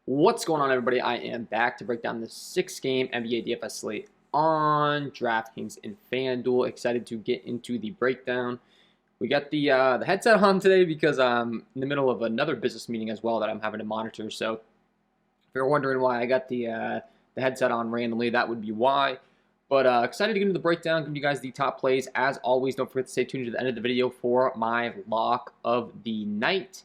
What's going on, everybody? I am back to break down the 6-game NBA DFS slate on DraftKings and FanDuel. Excited to get into the breakdown. We got the headset on today because I'm in the middle of another business meeting as well that I'm having to monitor. So if you're wondering why I got the headset on randomly, that would be why. But excited to get into the breakdown, giving you guys the top plays. As always, don't forget to stay tuned to the end of the video for my lock of the night.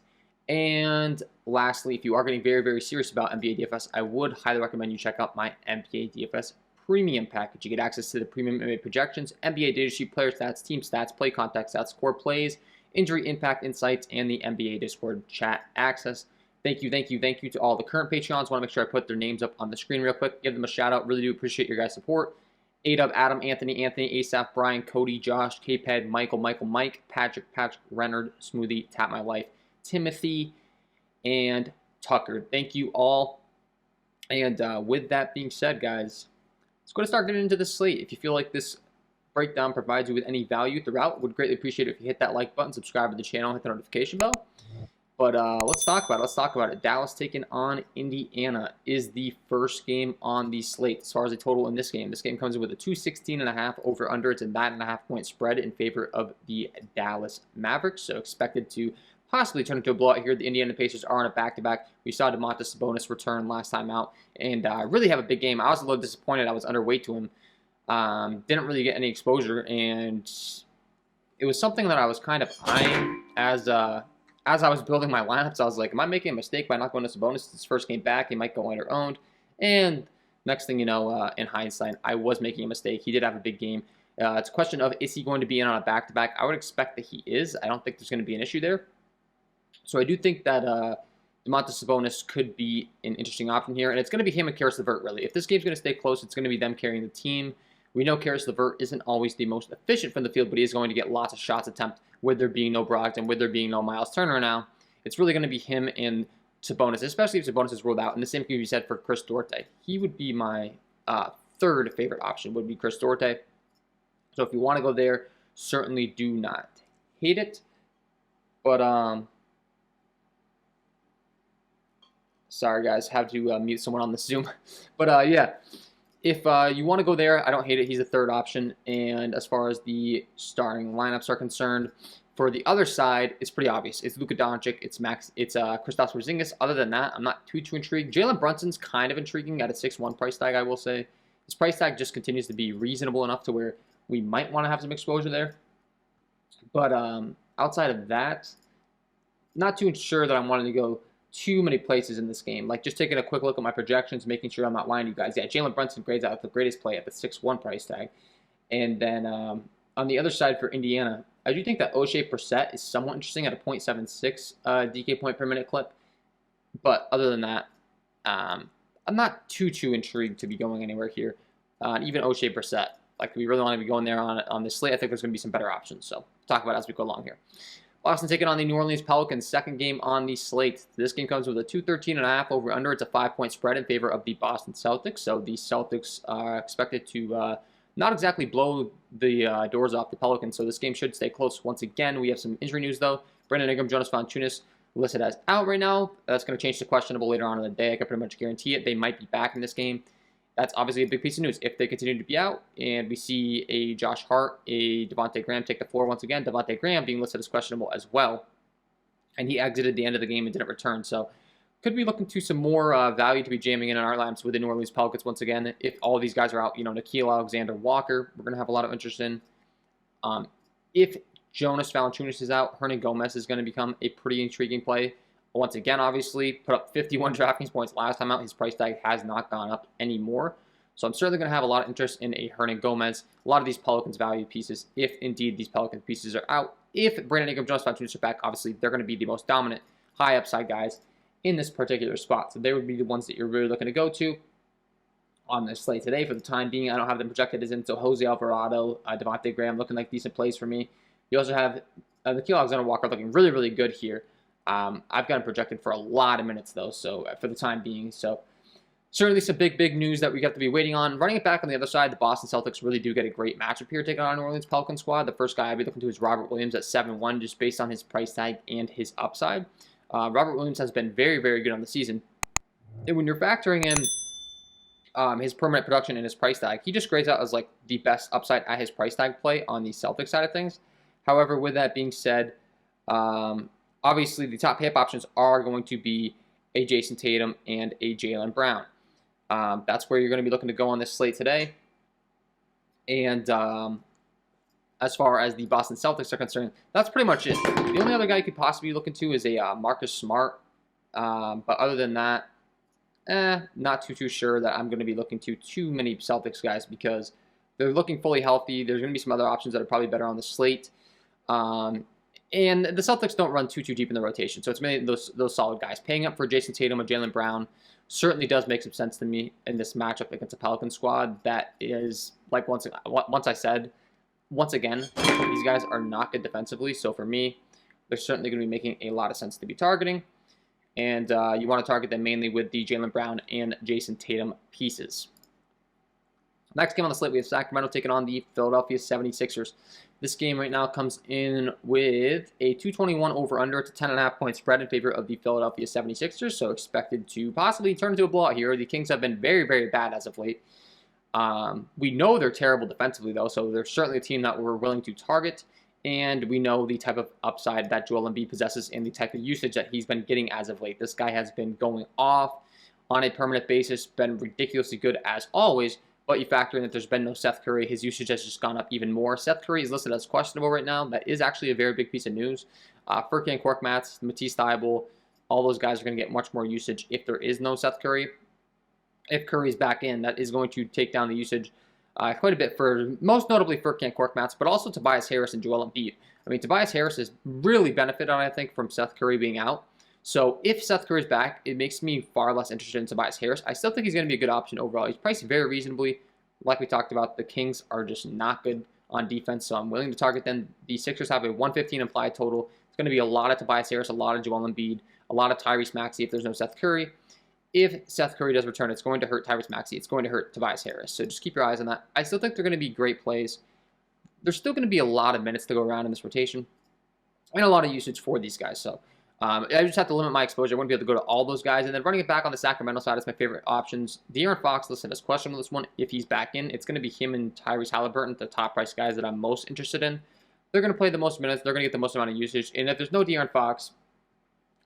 And lastly, if you are getting very, very serious about NBA DFS, I would highly recommend you check out my NBA DFS Premium package. You get access to the premium NBA projections, NBA data sheet, player stats, team stats, play contact stats, score plays, injury impact insights, and the NBA Discord chat access. Thank you to all the current Patreons. Want to make sure I put their names up on the screen real quick. Give them a shout out. Really do appreciate your guys' support. A-Dub, Adam, Anthony, Asaph, Brian, Cody, Josh, K-Ped, Michael, Mike, Patrick, Renard, Smoothie, Tap My Life, Timothy, and Tucker. Thank you all. And with that being said, guys, let's go to start getting into the slate. If you feel like this breakdown provides you with any value throughout, would greatly appreciate it if you hit that like button, subscribe to the channel, hit the notification bell. But let's talk about it. Dallas taking on Indiana is the first game on the slate as far as the total in this game. This game comes in with a 216.5 over under. It's a 9.5 point spread in favor of the Dallas Mavericks. So expected to possibly turn into a blowout here. The Indiana Pacers are on a back-to-back. We saw Domantas Sabonis return last time out and really have a big game. I was a little disappointed. I was underweight to him. Didn't really get any exposure, and it was something that I was kind of eyeing as I was building my lineups. I was like, am I making a mistake by not going to Sabonis? It's his first game back. He might go under-owned. And next thing you know, in hindsight, I was making a mistake. He did have a big game. It's a question of, is he going to be in on a back-to-back? I would expect that he is. I don't think there's going to be an issue there. So I do think that Domantas Sabonis could be an interesting option here. And it's going to be him and Karis LeVert, really. If this game's going to stay close, it's going to be them carrying the team. We know Karis LeVert isn't always the most efficient from the field, but he is going to get lots of shots attempted with there being no Brogdon, with there being no Miles Turner now. It's really going to be him and Sabonis, especially if Sabonis is ruled out. And the same can be said for Chris Duarte. He would be my third favorite option, would be Chris Duarte. So if you want to go there, certainly do not hate it. But, sorry, guys, have to mute someone on the Zoom. But, yeah. If you want to go there, I don't hate it. He's a third option. And as far as the starting lineups are concerned, for the other side, it's pretty obvious. It's Luka Doncic. It's Kristaps Porzingis. Other than that, I'm not too intrigued. Jalen Brunson's kind of intriguing at a 6-1 price tag, I will say. His price tag just continues to be reasonable enough to where we might want to have some exposure there. But outside of that, not too sure that I'm wanting to go too many places in this game. Like, just taking a quick look at my projections, making sure I'm not lying to you guys. Yeah, Jalen Brunson grades out the greatest play at the 6-1 price tag. And then on the other side for Indiana, I do think that O'Shea Brissett is somewhat interesting at a .76 DK point per minute clip. But other than that, I'm not too intrigued to be going anywhere here. Even O'Shea Brissett, like, we really want to be going there on this slate. I think there's going to be some better options. So talk about it as we go along here. Boston taking on the New Orleans Pelicans, second game on the slate. This game comes with a 213.5 over under. It's a 5-point spread in favor of the Boston Celtics. So the Celtics are expected to not exactly blow the doors off the Pelicans. So this game should stay close. Once again, we have some injury news though. Brandon Ingram, Jonas Valanciunas listed as out right now. That's going to change to questionable later on in the day. I can pretty much guarantee it. They might be back in this game. That's obviously a big piece of news. If they continue to be out and we see a Josh Hart, a Devontae Graham take the floor once again, Devontae Graham being listed as questionable as well. And he exited the end of the game and didn't return. So could be looking to some more value to be jamming in our lineups with the New Orleans Pelicans once again. If all of these guys are out, you know, Nickeil Alexander-Walker, we're going to have a lot of interest in. If Jonas Valanciunas is out, Hernan Gomez is going to become a pretty intriguing play. Once again, obviously, put up 51 DraftKings points last time out. His price tag has not gone up anymore. So I'm certainly going to have a lot of interest in a Hernan Gomez. A lot of these Pelicans value pieces, if indeed these Pelicans pieces are out. If Brandon Ingram, Jonas Valanciunas are back, obviously they're going to be the most dominant, high upside guys in this particular spot. So they would be the ones that you're really looking to go to on this slate today. For the time being, I don't have them projected as in. So Jose Alvarado, Devontae Graham looking like decent plays for me. You also have Nickeil Alexander-Walker looking really good here. I've got him projected for a lot of minutes, though, so for the time being. So certainly some big news that we got to be waiting on. Running it back on the other side, the Boston Celtics really do get a great matchup here taking on New Orleans Pelicans squad. The first guy I'd be looking to is Robert Williams at 7-1, just based on his price tag and his upside. Robert Williams has been very good on the season. And when you're factoring in his permanent production and his price tag, he just grades out as like the best upside at his price tag play on the Celtics side of things. However, with that being said, obviously the top pay-up options are going to be a Jason Tatum and a Jaylen Brown. That's where you're going to be looking to go on this slate today. And as far as the Boston Celtics are concerned, that's pretty much it. The only other guy you could possibly be looking to is a Marcus Smart. But other than that, not too sure that I'm going to be looking to too many Celtics guys because they're looking fully healthy. There's going to be some other options that are probably better on the slate. And the Celtics don't run too deep in the rotation, so it's mainly those solid guys. Paying up for Jason Tatum or Jaylen Brown certainly does make some sense to me in this matchup against a Pelican squad that is, like once again, these guys are not good defensively. So for me, they're certainly going to be making a lot of sense to be targeting. And you want to target them mainly with the Jaylen Brown and Jason Tatum pieces. Next game on the slate, we have Sacramento taking on the Philadelphia 76ers. This game right now comes in with a 221 over-under. It's a 10.5 point spread in favor of the Philadelphia 76ers, so expected to possibly turn into a blowout here. The Kings have been very bad as of late. We know they're terrible defensively, though, so they're certainly a team that we're willing to target. And we know the type of upside that Joel Embiid possesses and the type of usage that he's been getting as of late. This guy has been going off on a permanent basis, been ridiculously good as always. But you factor in that there's been no Seth Curry. His usage has just gone up even more. Seth Curry is listed as questionable right now. That is actually a very big piece of news. Furkan Korkmaz, Matisse Thybulle, all those guys are going to get much more usage if there is no Seth Curry. If Curry's back in, that is going to take down the usage quite a bit for most notably Furkan Korkmaz, but also Tobias Harris and Joel Embiid. I mean, Tobias Harris has really benefited, I think, from Seth Curry being out. So if Seth Curry's back, it makes me far less interested in Tobias Harris. I still think he's going to be a good option overall. He's priced very reasonably. Like we talked about, the Kings are just not good on defense, so I'm willing to target them. The Sixers have a 115 implied total. It's going to be a lot of Tobias Harris, a lot of Joel Embiid, a lot of Tyrese Maxey if there's no Seth Curry. If Seth Curry does return, it's going to hurt Tyrese Maxey. It's going to hurt Tobias Harris. So just keep your eyes on that. I still think they're going to be great plays. There's still going to be a lot of minutes to go around in this rotation and a lot of usage for these guys. So I just have to limit my exposure. I wouldn't be able to go to all those guys. And then running it back on the Sacramento side is my favorite options. De'Aaron Fox listed as questionable this one. If he's back in, it's going to be him and Tyrese Halliburton, the top price guys that I'm most interested in. They're going to play the most minutes. They're going to get the most amount of usage. And if there's no De'Aaron Fox,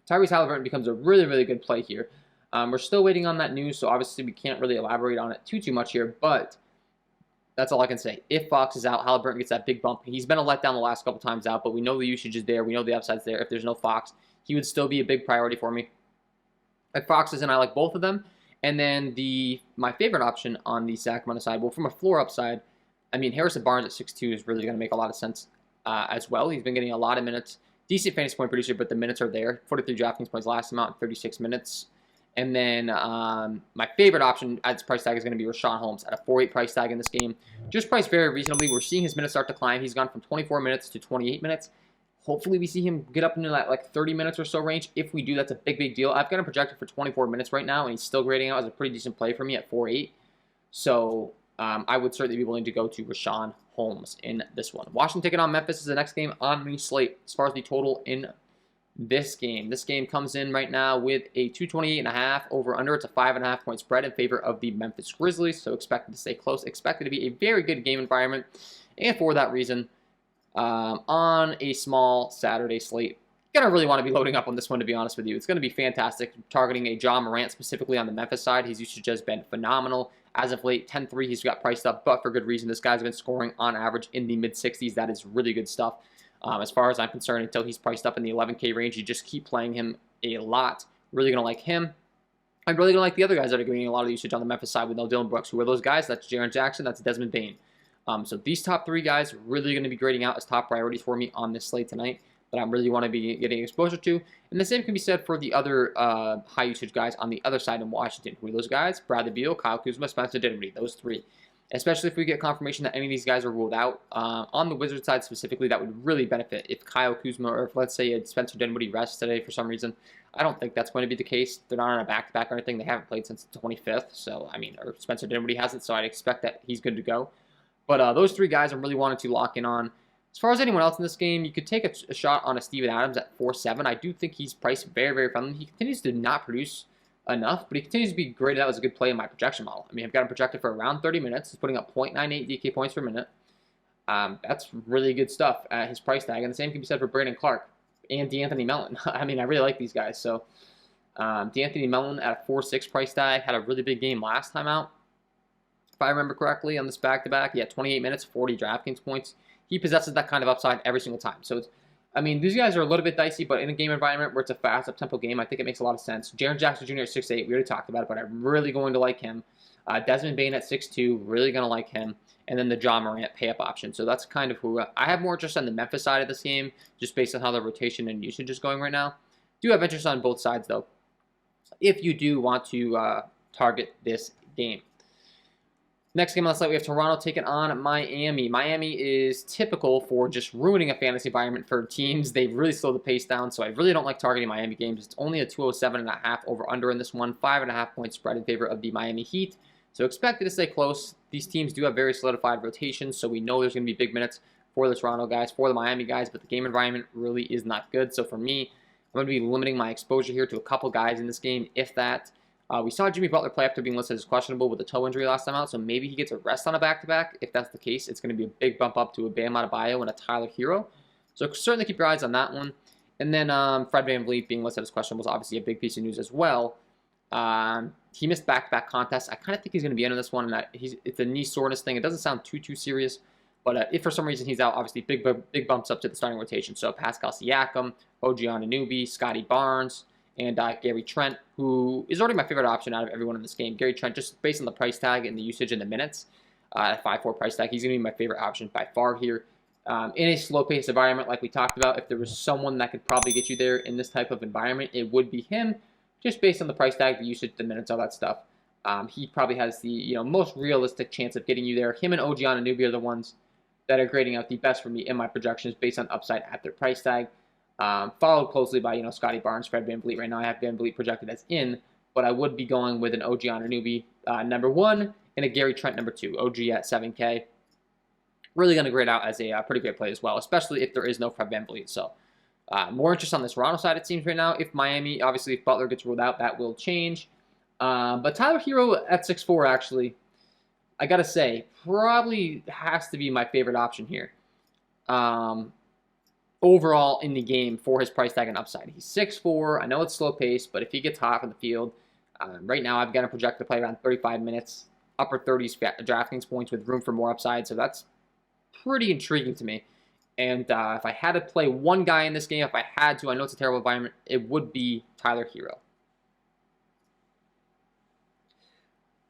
Tyrese Halliburton becomes a really good play here. We're still waiting on that news, so obviously we can't really elaborate on it too much here, but that's all I can say. If Fox is out, Halliburton gets that big bump. He's been a letdown the last couple times out, but we know the usage is there. We know the upside's there. If there's no Fox, he would still be a big priority for me. If Fox is in, I like both of them. And then my favorite option on the Sacramento side, well, from a floor upside, I mean, Harrison Barnes at 6'2" is really going to make a lot of sense as well. He's been getting a lot of minutes. Decent fantasy point producer, but the minutes are there. 43 DraftKings points last him out in 36 minutes. And then my favorite option at its price tag is going to be Rashawn Holmes at a 4.8 price tag in this game. Just priced very reasonably. We're seeing his minutes start to climb. He's gone from 24 minutes to 28 minutes. Hopefully we see him get up into that like 30 minutes or so range. If we do, that's a big deal. I've got him projected for 24 minutes right now, and he's still grading out as a pretty decent play for me at 4.8. So I would certainly be willing to go to Rashawn Holmes in this one. Washington taking on Memphis is the next game on the slate. As far as the total in this game comes in right now with a 228.5 over under. It's a 5.5 point spread in favor of the Memphis Grizzlies, so expected to stay close. Expected to be a very good game environment, and for that reason, on a small Saturday slate, gonna really want to be loading up on this one, to be honest with you. It's gonna be fantastic. Targeting a John Morant specifically on the Memphis side. His usage has been phenomenal as of late. 10-3, he's got priced up, but for good reason. This guy's been scoring on average in the mid-60s. That is really good stuff. As far as I'm concerned, until he's priced up in the 11K range, you just keep playing him a lot. Really going to like him. I'm really going to like the other guys that are getting a lot of usage on the Memphis side with no Dillon Brooks. Who are those guys? That's Jaren Jackson. That's Desmond Bane. So these top three guys really going to be grading out as top priorities for me on this slate tonight that I really want to be getting exposure to. And the same can be said for the other high usage guys on the other side in Washington. Who are those guys? Bradley Beal, Kyle Kuzma, Spencer Dinwiddie. Those three. Especially if we get confirmation that any of these guys are ruled out. On the Wizards side specifically, that would really benefit if Kyle Kuzma or if, let's say, Spencer Dinwiddie rests today for some reason. I don't think that's going to be the case. They're not on a back-to-back or anything. They haven't played since the 25th, so, I mean, or Spencer Dinwiddie hasn't, so I'd expect that he's good to go. But those three guys I'm really wanting to lock in on. As far as anyone else in this game, you could take a shot on a Steven Adams at 4.7. I do think he's priced very friendly. He continues to not produce enough, but he continues to be graded out as a good play in my projection model. I mean, I've got him projected for around 30 minutes. He's putting up 0.98 DK points per minute. That's really good stuff at his price tag, and the same can be said for Brandon Clark and D'Anthony Mellon. I mean, I really like these guys. So D'Anthony Mellon at a 4.6 price tag had a really big game last time out, if I remember correctly, on this back-to-back. He had 28 minutes, 40 DraftKings points. He possesses that kind of upside every single time. So I mean, these guys are a little bit dicey, but in a game environment where it's a fast, up-tempo game, I think it makes a lot of sense. Jaren Jackson Jr. at 6'8", we already talked about it, but I'm really going to like him. Desmond Bane at 6'2", really going to like him. And then the Ja Morant pay-up option. So that's kind of who I have more interest on the Memphis side of this game, just based on how the rotation and usage is going right now. Do have interest on both sides, though, if you do want to target this game. Next game on the slate, we have Toronto taking on Miami. Miami is typical for just ruining a fantasy environment for teams. They really slow the pace down, so I really don't like targeting Miami games. It's only a 207.5 over-under in this one, 5.5 point spread in favor of the Miami Heat. So expect it to stay close. These teams do have very solidified rotations, so we know there's going to be big minutes for the Toronto guys, for the Miami guys, but the game environment really is not good. So for me, I'm going to be limiting my exposure here to a couple guys in this game, if that. We saw Jimmy Butler play after being listed as questionable with a toe injury last time out, so maybe he gets a rest on a back-to-back. If that's the case, it's going to be a big bump up to a Bam Adebayo and a Tyler Hero. So certainly keep your eyes on that one. And then Fred VanVleet being listed as questionable was obviously a big piece of news as well. He missed back-to-back contests. I kind of think he's going to be in this one. And it's a knee soreness thing. It doesn't sound too serious. But if for some reason he's out, obviously big bumps up to the starting rotation. So Pascal Siakam, OG Anunoby, Scotty Barnes, and Gary Trent, who is already my favorite option out of everyone in this game. Gary Trent, just based on the price tag and the usage and the minutes, at 5.4 price tag, he's going to be my favorite option by far here. In a slow-paced environment like we talked about, if there was someone that could probably get you there in this type of environment, it would be him, just based on the price tag, the usage, the minutes, all that stuff. He probably has the most realistic chance of getting you there. Him and OG Anunoby are the ones that are grading out the best for me in my projections based on upside at their price tag. Followed closely by, Scotty Barnes, Fred VanVleet. Right now I have VanVleet projected as in, but I would be going with an OG Anunoby number 1 and a Gary Trent number 2. OG at 7K. Really going to grade out as a pretty great play as well, especially if there is no Fred VanVleet. So more interest on the Toronto side, it seems, right now. If Miami, obviously, if Butler gets ruled out, that will change. But Tyler Hero at 6'4", actually, I got to say, probably has to be my favorite option here. Overall in the game for his price tag and upside. He's 6'4". I know it's slow pace, but if he gets hot from the field, right now I've got him projected to play around 35 minutes, upper 30s DraftKings points with room for more upside, so that's pretty intriguing to me. And if I had to play one guy in this game, if I had to, I know it's a terrible environment, it would be Tyler Hero.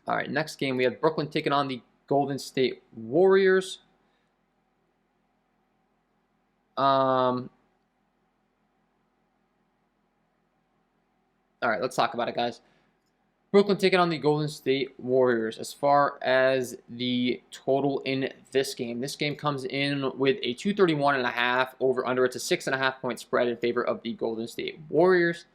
All right, next game we have Brooklyn taking on the Golden State Warriors. All right, let's talk about it, guys. Brooklyn taking on the Golden State Warriors. As far as the total in this game comes in with a 231.5 over under. It's a 6.5 point spread in favor of the Golden State Warriors.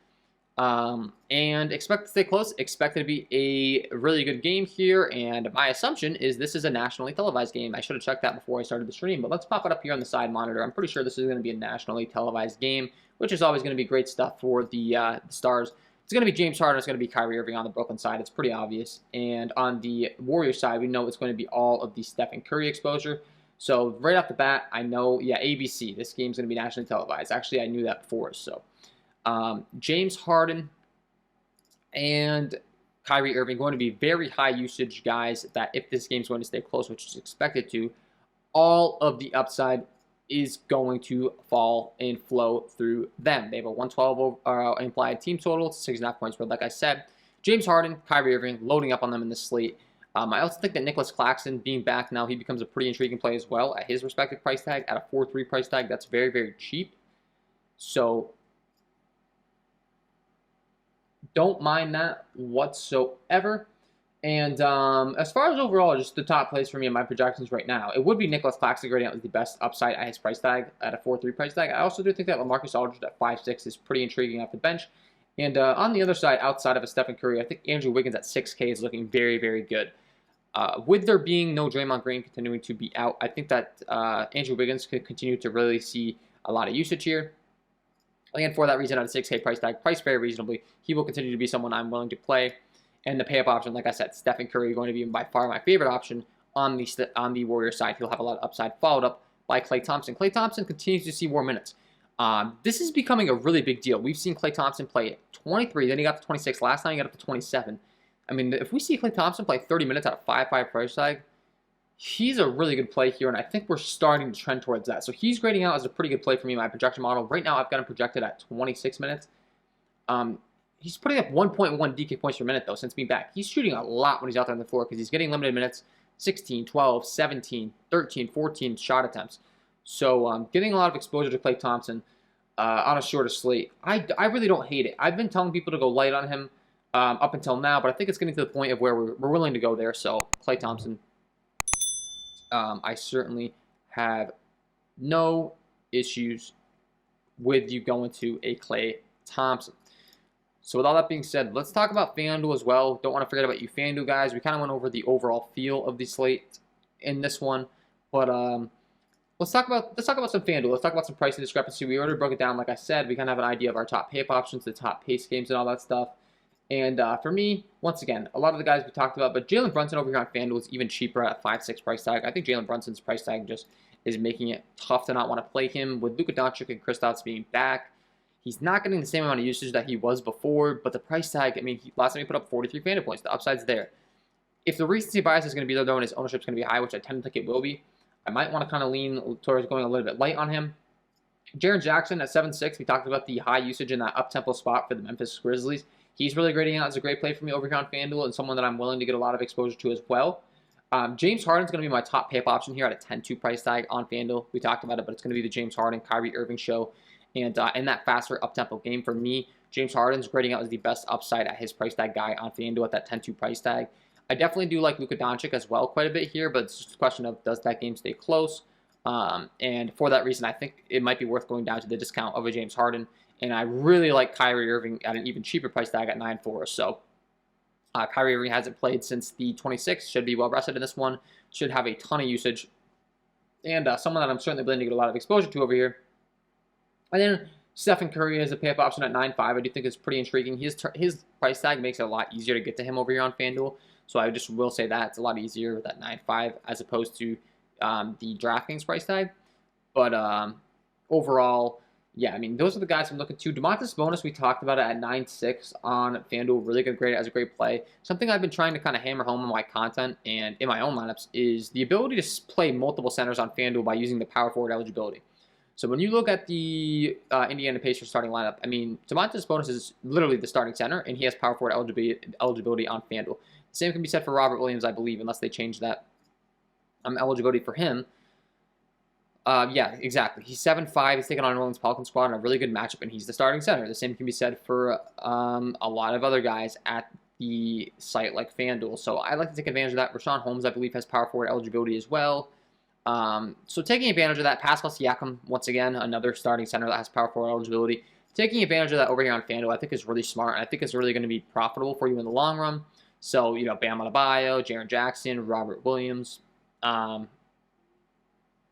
And expect to stay close. Expect it to be a really good game here. And my assumption is this is a nationally televised game. I should have checked that before I started the stream, but let's pop it up here on the side monitor. I'm pretty sure this is going to be a nationally televised game, which is always going to be great stuff for the Stars. It's going to be James Harden. It's going to be Kyrie Irving on the Brooklyn side. It's pretty obvious. And on the Warriors side, we know it's going to be all of the Stephen Curry exposure. So right off the bat, I know, ABC. This game's going to be nationally televised. Actually, I knew that before. So James Harden and Kyrie Irving going to be very high usage guys that if this game's going to stay close, which is expected to, all of the upside is going to fall and flow through them. They have a 112 implied team total, 6.5 points spread, like I said. James Harden, Kyrie Irving, loading up on them in this slate. I also think that Nicholas Claxton being back now, he becomes a pretty intriguing play as well at his respective price tag, at a 4.3 price tag. That's very, very cheap. So don't mind that whatsoever. And as far as overall, just the top plays for me in my projections right now, it would be Nicholas Claxton grading out as the best upside at his price tag, at a 4.3 price tag. I also do think that LaMarcus Aldridge at 5.6 is pretty intriguing off the bench. And on the other side, outside of a Stephen Curry, I think Andrew Wiggins at 6K is looking very, very good. With there being no Draymond Green continuing to be out, I think that Andrew Wiggins could continue to really see a lot of usage here. And for that reason, at a 6K price tag, priced very reasonably, he will continue to be someone I'm willing to play. And the pay-up option, like I said, Stephen Curry going to be by far my favorite option on the Warriors side. He'll have a lot of upside, followed up by Klay Thompson. Klay Thompson continues to see more minutes. This is becoming a really big deal. We've seen Klay Thompson play 23, then he got to 26. Last time he got up to 27. I mean, if we see Klay Thompson play 30 minutes at a 5.5 price tag, he's a really good play here, and I think we're starting to trend towards that. So he's grading out as a pretty good play for me in my projection model. Right now, I've got him projected at 26 minutes. He's putting up 1.1 DK points per minute, though, since being back. He's shooting a lot when he's out there on the floor because he's getting limited minutes, 16, 12, 17, 13, 14 shot attempts. So getting a lot of exposure to Klay Thompson on a shorter slate. I really don't hate it. I've been telling people to go light on him up until now, but I think it's getting to the point of where we're willing to go there. So Klay Thompson, I certainly have no issues with you going to a Klay Thompson. So with all that being said, let's talk about FanDuel as well. Don't want to forget about you FanDuel guys. We kind of went over the overall feel of the slate in this one, but let's talk about some FanDuel. Let's talk about some pricing discrepancy. We already broke it down, like I said. We kind of have an idea of our top pay-up options, the top pace games, and all that stuff. And for me, once again, a lot of the guys we talked about, but Jalen Brunson over here on FanDuel is even cheaper at a 5.6 price tag. I think Jalen Brunson's price tag just is making it tough to not want to play him. With Luka Doncic and Kristaps being back, he's not getting the same amount of usage that he was before, but the price tag, I mean, last time he put up 43 FanDuel points. The upside's there. If the recency bias is going to be there, though, and his ownership's going to be high, which I tend to think it will be, I might want to kind of lean towards going a little bit light on him. Jaren Jackson at 7.6, we talked about the high usage in that up-tempo spot for the Memphis Grizzlies. He's really grading out as a great play for me over here on FanDuel and someone that I'm willing to get a lot of exposure to as well. James Harden's going to be my top pay-up option here at a 10.2 price tag on FanDuel. We talked about it, but it's going to be the James Harden, Kyrie Irving show. And in that faster up-tempo game for me, James Harden's grading out as the best upside at his price tag guy on FanDuel at that 10.2 price tag. I definitely do like Luka Doncic as well quite a bit here, but it's just a question of does that game stay close? And for that reason, I think it might be worth going down to the discount of a James Harden. And I really like Kyrie Irving at an even cheaper price tag at 9.4. So Kyrie Irving hasn't played since the 26th. Should be well rested in this one. Should have a ton of usage. And someone that I'm certainly willing to get a lot of exposure to over here. And then Stephen Curry has a pay-up option at 9.5. I do think it's pretty intriguing. His price tag makes it a lot easier to get to him over here on FanDuel. So I just will say that. It's a lot easier with that 9.5 as opposed to the DraftKings price tag. But overall, yeah, I mean, those are the guys I'm looking to. Domantas Sabonis, we talked about it at 9.6 on FanDuel. Really good grade as a great play. Something I've been trying to kind of hammer home in my content and in my own lineups is the ability to play multiple centers on FanDuel by using the power forward eligibility. So when you look at the Indiana Pacers starting lineup, I mean, Domantas Sabonis is literally the starting center, and he has power forward eligibility on FanDuel. The same can be said for Robert Williams, I believe, unless they change that eligibility for him. Yeah, exactly. He's 7'5". He's taking on New Orleans Pelicans squad in a really good matchup, and he's the starting center. The same can be said for a lot of other guys at the site like FanDuel. So I like to take advantage of that. Rashawn Holmes, I believe, has power forward eligibility as well. So taking advantage of that, Pascal Siakam, once again, another starting center that has power forward eligibility. Taking advantage of that over here on FanDuel, I think is really smart, and I think it's really going to be profitable for you in the long run. So, you know, Bam Adebayo, Jaren Jackson, Robert Williams, Pascal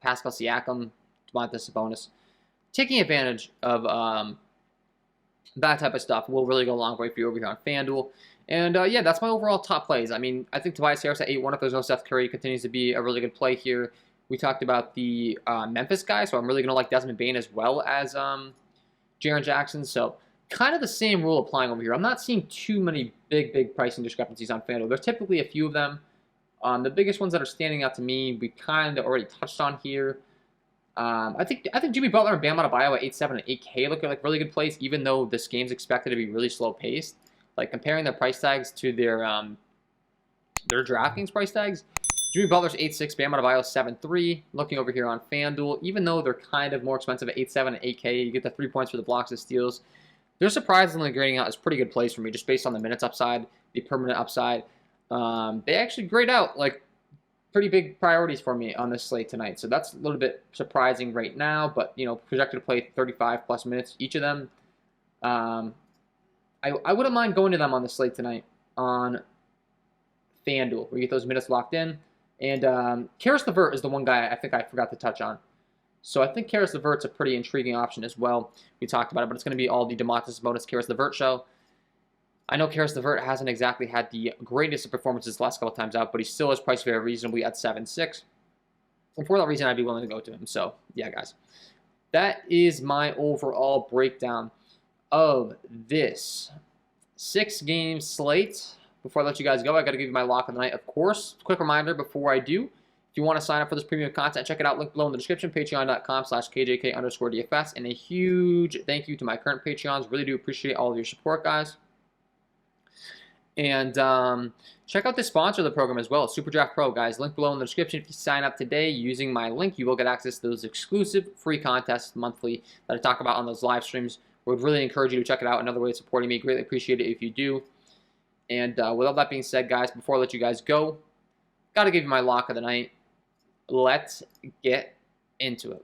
Siakam, Domantas Sabonis. Taking advantage of that type of stuff will really go a long way for you over here on FanDuel. And, yeah, that's my overall top plays. I mean, I think Tobias Harris at 8-1, if there's no Seth Curry, continues to be a really good play here. We talked about the Memphis guy, so I'm really going to like Desmond Bane as well as Jaren Jackson. So kind of the same rule applying over here. I'm not seeing too many big pricing discrepancies on FanDuel. There's typically a few of them. The biggest ones that are standing out to me, we kind of already touched on here. I think Jimmy Butler and Bam Adebayo at 8.7 and 8K look like really good plays, even though this game's expected to be really slow paced. Like comparing their price tags to their DraftKings price tags, Jimmy Butler's 8.6, Bam Adebayo 7.3. Looking over here on FanDuel, even though they're kind of more expensive at 8.7 and 8K, you get the 3 points for the blocks and steals. They're surprisingly grading out as pretty good plays for me, just based on the minutes upside, the permanent upside. They actually grade out like pretty big priorities for me on this slate tonight. So that's a little bit surprising right now, but you know, projected to play 35 plus minutes each of them. I wouldn't mind going to them on the slate tonight on FanDuel, where you get those minutes locked in. And Karis LeVert is the one guy I think I forgot to touch on. So I think Karis LeVert's a pretty intriguing option as well. We talked about it, but it's going to be all the Domantas Sabonis, Karis LeVert show. I know Karis LeVert hasn't exactly had the greatest of performances the last couple times out, but he still is priced very reasonably at 7.6. And for that reason, I'd be willing to go to him. So, yeah, guys. That is my overall breakdown of this 6-game slate. Before I let you guys go, I got to give you my lock of the night, of course. Quick reminder before I do, if you want to sign up for this premium content, check it out. Link below in the description, patreon.com/KJK_DFS. And a huge thank you to my current Patreons. Really do appreciate all of your support, guys. And check out the sponsor of the program as well, SuperDraft Pro, guys. Link below in the description. If you sign up today using my link, you will get access to those exclusive free contests monthly that I talk about on those live streams. Would really encourage you to check it out. Another way of supporting me. Greatly appreciate it if you do. And with all that being said, guys, before I let you guys go, got to give you my lock of the night. Let's get into it.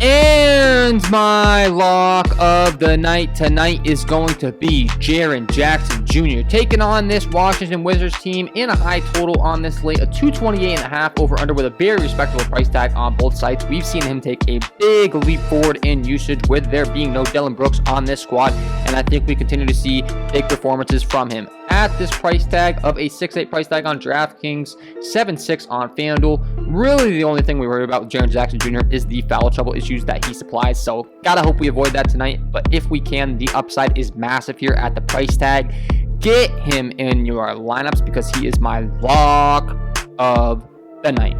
And my lock of the night tonight is going to be Jaren Jackson Jr. taking on this Washington Wizards team in a high total on this slate, a 228.5 over under with a very respectable price tag on both sites. We've seen him take a big leap forward in usage with there being no Dillon Brooks on this squad, and I think we continue to see big performances from him. At this price tag of a 6.8 price tag on DraftKings, 7.6 on FanDuel. Really the only thing we worry about with Jaren Jackson Jr. is the foul trouble issues that he supplies, so gotta hope we avoid that tonight, but if we can, the upside is massive here at the price tag. Get him in your lineups because he is my lock of the night.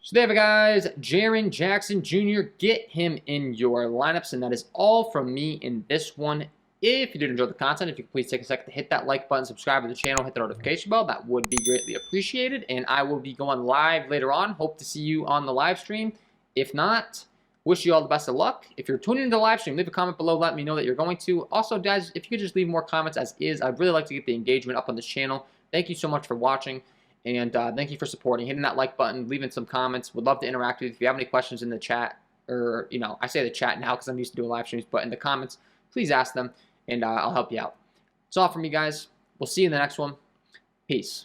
So there we go, guys. Jaren Jackson Jr., get him in your lineups, and that is all from me in this one. If you did enjoy the content, if you could please take a second to hit that like button, subscribe to the channel, hit the notification bell, that would be greatly appreciated. And I will be going live later on. Hope to see you on the live stream. If not, wish you all the best of luck. If you're tuning into the live stream, leave a comment below, let me know that you're going to. Also, guys, if you could just leave more comments as is, I'd really like to get the engagement up on this channel. Thank you so much for watching, and thank you for supporting, hitting that like button, leaving some comments. Would love to interact with you. If you have any questions in the chat, or, you know, I say the chat now because I'm used to doing live streams, but in the comments, please ask them, and I'll help you out. That's all from me, guys. We'll see you in the next one. Peace.